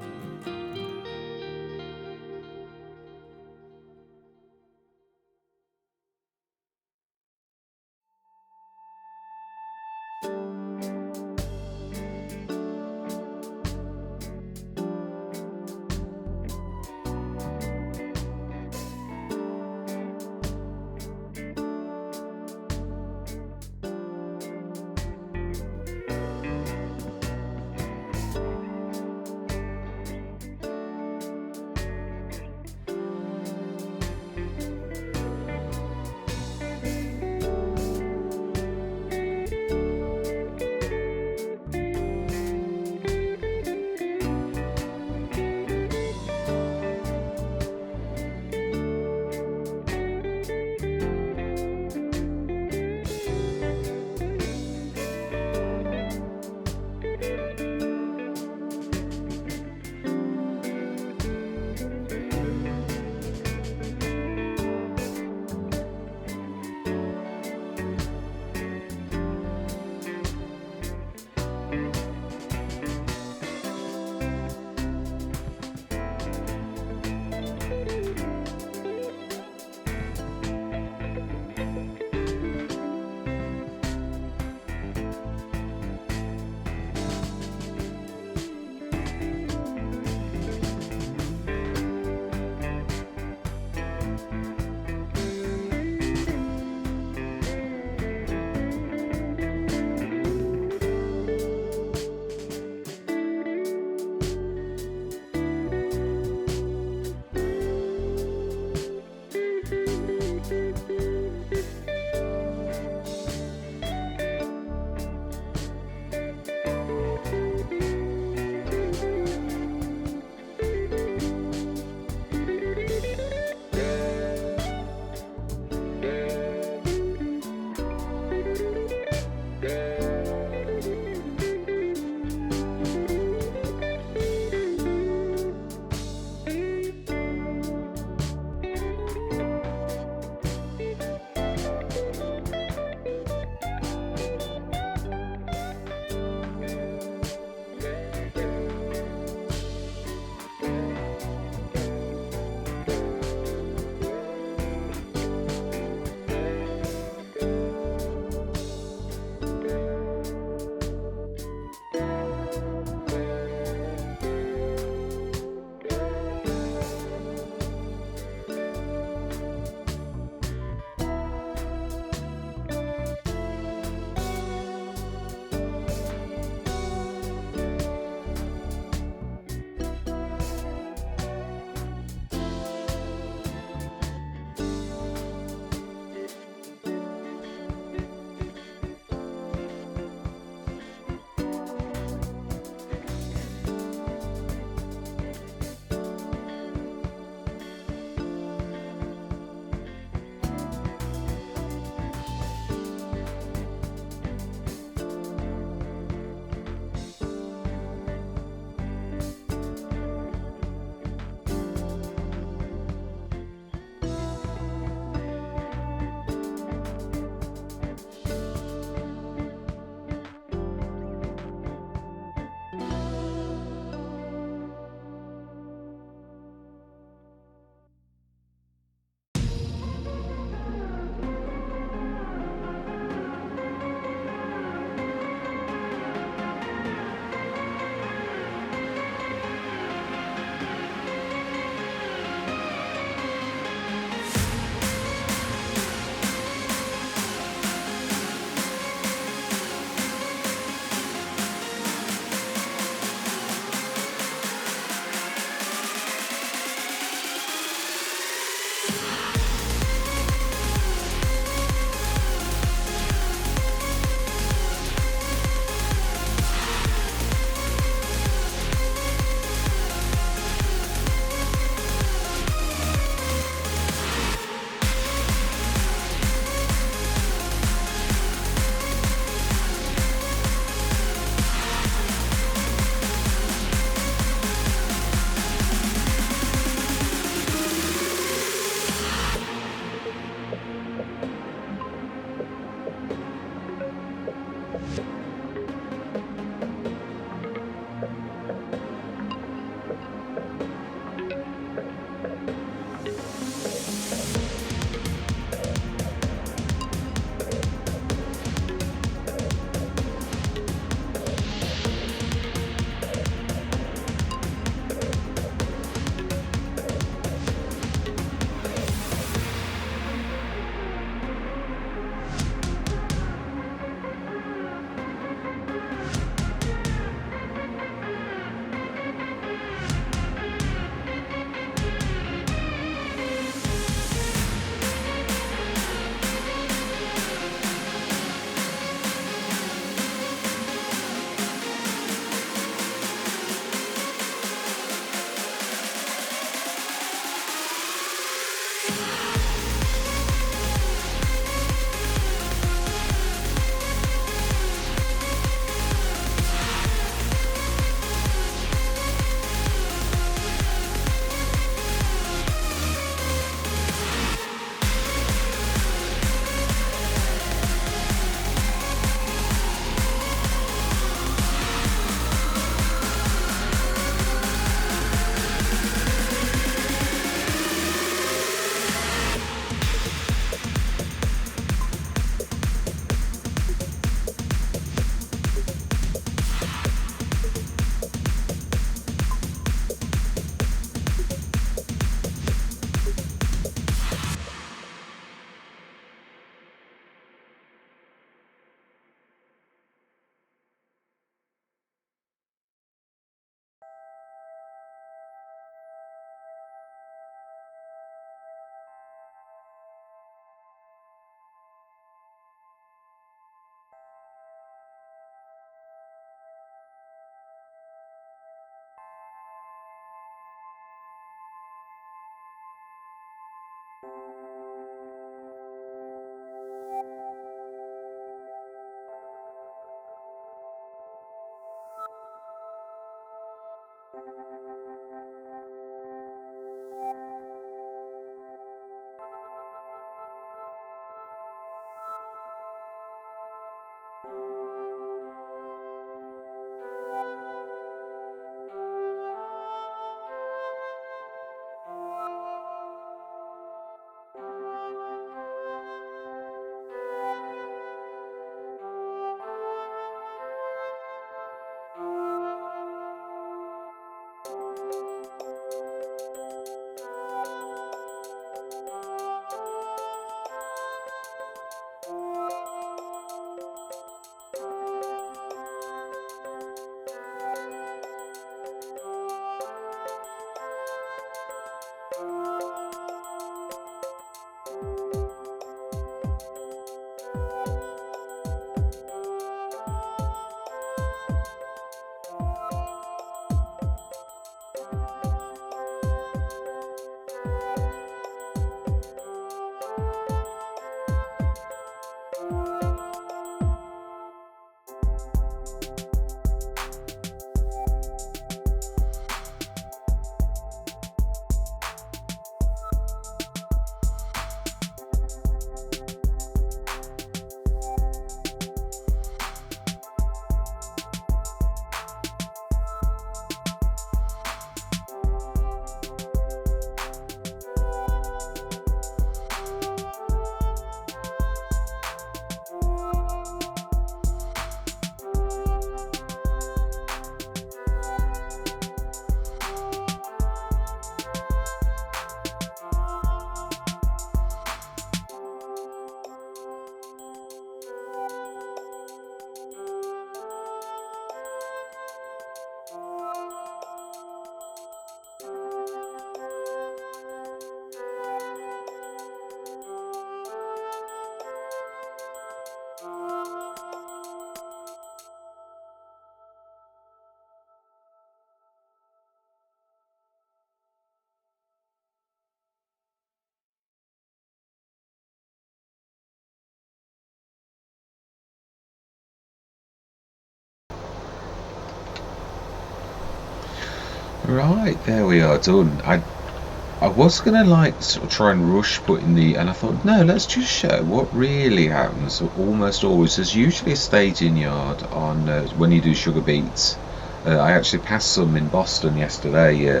S1: Right, there we are, done. I was gonna like sort of try and rush putting and I thought no, let's just show what really happens. Almost always, there's usually a staging yard on when you do sugar beets. I actually passed some in Boston yesterday.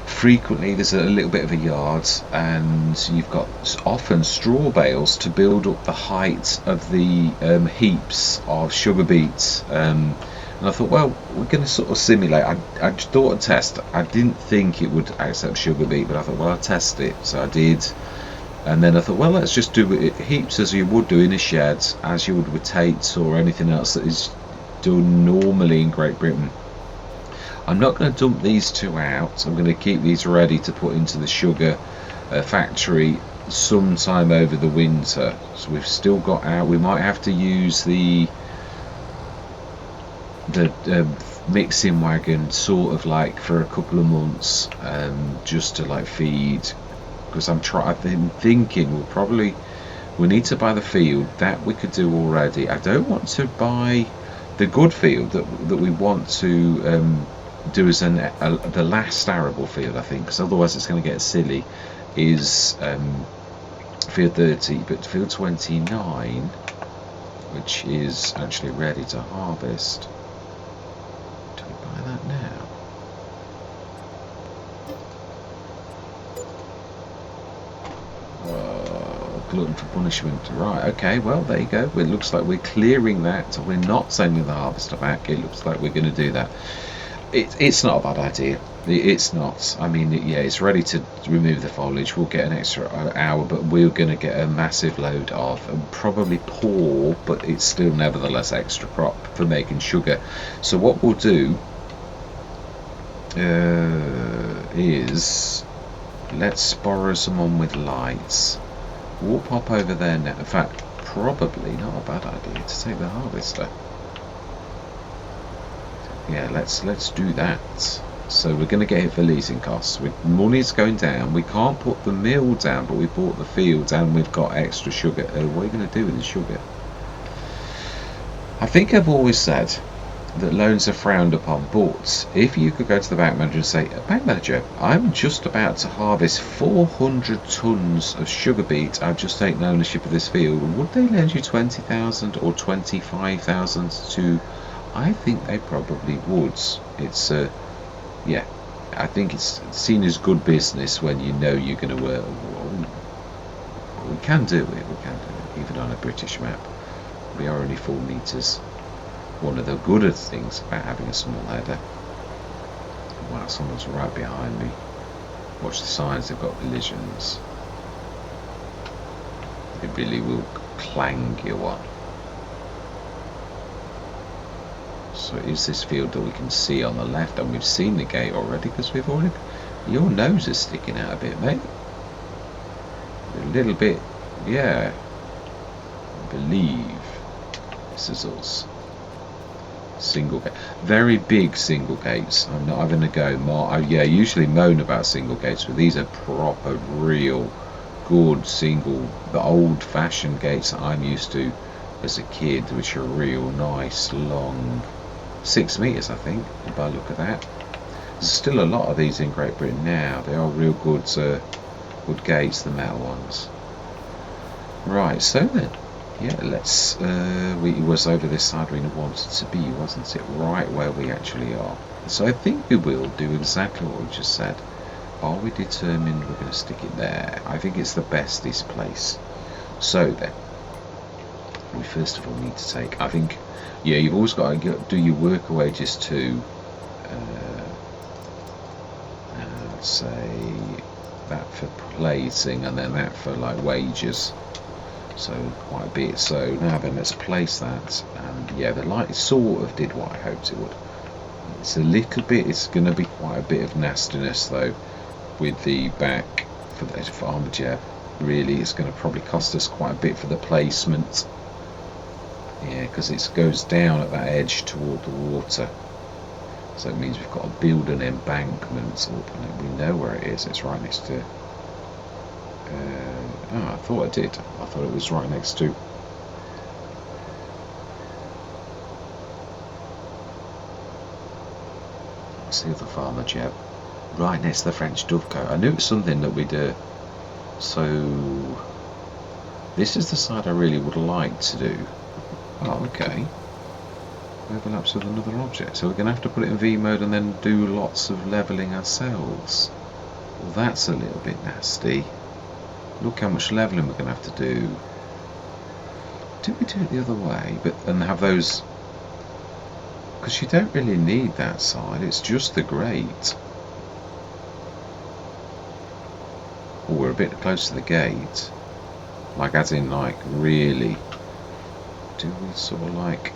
S1: Frequently there's a little bit of a yard, and you've got often straw bales to build up the height of the heaps of sugar beets. And I thought, well, we're going to sort of simulate. I just thought I'd test. I didn't think it would accept sugar beet, but I thought, well, I'll test it. So I did. And then I thought, well, let's just do it heaps as you would do in a shed, as you would with Tate's or anything else that is done normally in Great Britain. I'm not going to dump these two out. I'm going to keep these ready to put into the sugar factory sometime over the winter. So we've still got out. We might have to use the mixing wagon sort of like for a couple of months, just to like feed, because I've been thinking we need to buy the field. That we could do already. I don't want to buy the good field that we want to do as the last arable field, I think, because otherwise it's going to get silly, is field 30, but field 29, which is actually ready to harvest. Do we buy that now? Glutton for punishment. Right, okay, well, there you go. It looks like we're clearing that. We're not sending the harvester back. It looks like we're going to do that. It's not a bad idea. It's not. I mean, yeah, it's ready to remove the foliage. We'll get an extra hour, but we're going to get a massive load of, and probably poor, but it's still nevertheless extra crop for making sugar. So what we'll do is, let's borrow someone with lights. We'll pop over there now. In fact, probably not a bad idea to take the harvester. Yeah, let's do that. So we're going to get hit for leasing costs. Money's going down. We can't put the mill down, but we bought the fields and we've got extra sugar. What are you going to do with the sugar? I think I've always said that loans are frowned upon, but if you could go to the bank manager and say, bank manager, I'm just about to harvest 400 tons of sugar beet, I've just taken ownership of this field, would they lend you 20,000 or 25,000 to? I think they probably would. It's yeah, I think it's seen as good business when you know you're going to work. We can do it, even on a British map. We are only 4 metres. One of the gooder things about having a small header. Wow, someone's right behind me. Watch the signs, they've got collisions. It really will clang you on. So is this field that we can see on the left, and we've seen the gate already because we've already. Your nose is sticking out a bit, mate. A little bit, yeah. I believe this is us. Single gate, very big single gates. I'm not having a go. Yeah, usually moan about single gates, but these are proper, real, good single, the old-fashioned gates that I'm used to as a kid, which are real nice, long, 6 meters, I think. If I look at that, there's still a lot of these in Great Britain now. They are real good, good gates, the metal ones. Right, so then. Yeah, let's. It was over this side we wanted to be, wasn't it? Right where we actually are. So I think we will do exactly what we just said. Are we determined we're going to stick it there? I think it's the bestest place. So then, we first of all need to take. I think, yeah, you've always got to do your worker wages to. Let's say that for placing, and then that for like wages. So quite a bit. So now then, let's place that. And yeah, the light sort of did what I hoped it would. It's a little bit. It's going to be quite a bit of nastiness though, with the back for the farmyard. Really, it's going to probably cost us quite a bit for the placement. Yeah, because it goes down at that edge toward the water. So it means we've got to build an embankment up, and we know where it is. It's right next to. I thought I did. I thought it was right next to. See the farmer jab. Right next to the French dovecote. I knew it was something that we'd. So this is the side I really would like to do. Oh, okay. Overlaps with another object. So we're going to have to put it in V mode and then do lots of levelling ourselves. Well, that's a little bit nasty. Look how much levelling we're going to have to do. Do we do it the other way? And have those... Because you don't really need that side. It's just the grate. Oh, we're a bit close to the gate. Like, as in, like, really. Do we sort of, like,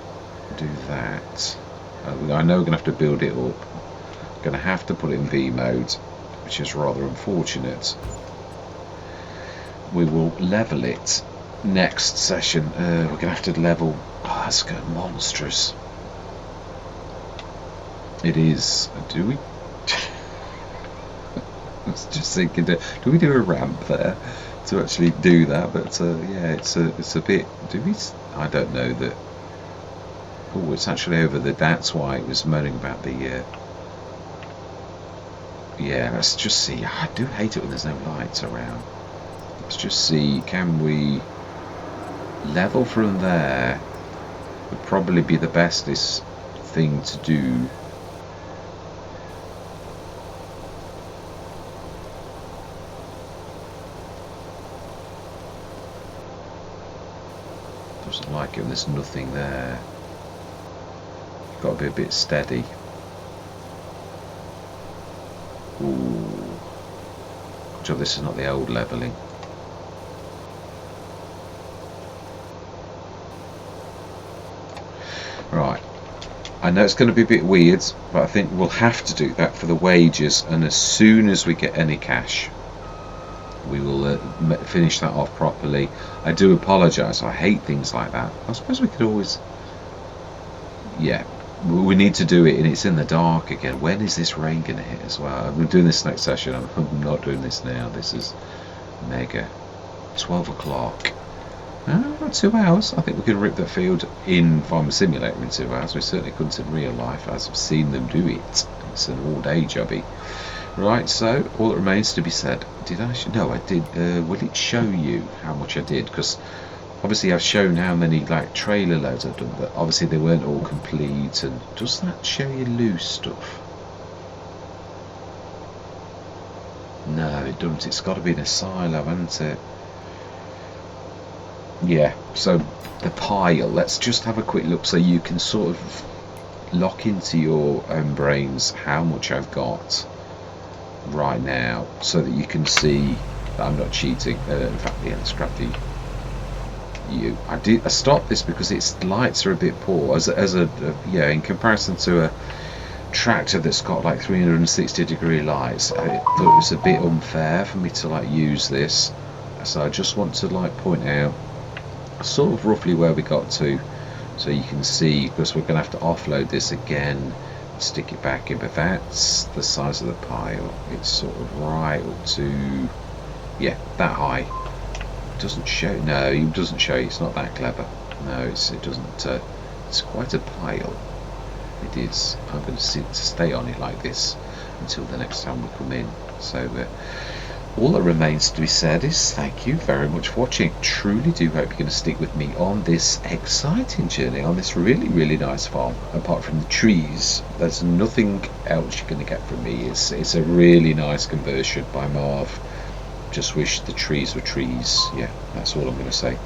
S1: do that? I know we're going to have to build it up. Going to have to put it in V mode, which is rather unfortunate. We will level it next session. We're going to have to level. Oh, that's going monstrous. It is. Do we? I was just thinking, do we do a ramp there to actually do that? But yeah, it's a bit. Do we? I don't know that. Oh, it's actually over the. That's why it was moaning about the. Yeah, let's just see. I do hate it when there's no lights around. Let's just see, can we level from there? Would probably be the bestest thing to do. Doesn't like it when there's nothing there. You've got to be a bit steady. Ooh. Good job this is not the old levelling. Right, I know it's going to be a bit weird, but I think we'll have to do that for the wages, and as soon as we get any cash we will finish that off properly. I do apologise, I hate things like that. I suppose we could always, yeah, we need to do it, and it's in the dark again. When is this rain going to hit as well? I'm doing this next session. I'm not doing this now. This is mega. 12 o'clock. 2 hours. I think we could rip the field in Farmer Simulator in 2 hours. We certainly couldn't in real life, as I've seen them do it. It's an all-day jobby. Right, so all that remains to be said. Did I? No, I did. Will it show you how much I did? Because obviously I've shown how many like trailer loads I've done, but obviously they weren't all complete. And does that show you loose stuff? No, it doesn't. It's got to be in a silo, hasn't it? Yeah, so the pile, let's just have a quick look so you can sort of lock into your own brains how much I've got right now, so that you can see that I'm not cheating. In fact, yeah, scrap the I stopped this because its lights are a bit poor yeah, in comparison to a tractor that's got like 360-degree lights. I thought it was a bit unfair for me to like use this, so I just want to like point out sort of roughly where we got to, so you can see, because we're going to have to offload this again, stick it back in, but that's the size of the pile. It's sort of right up to, yeah, that high. It doesn't show, no, it doesn't show you, it's not that clever. No, it doesn't, it's quite a pile. It is. I'm going to stay on it like this until the next time we come in. So all that remains to be said is thank you very much for watching. Truly do hope you're going to stick with me on this exciting journey, on this really, really nice farm. Apart from the trees, there's nothing else you're going to get from me. It's a really nice conversion by Marv. Just wish the trees were trees. Yeah, that's all I'm going to say.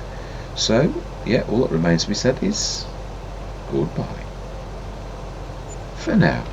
S1: So, yeah, all that remains to be said is goodbye for now.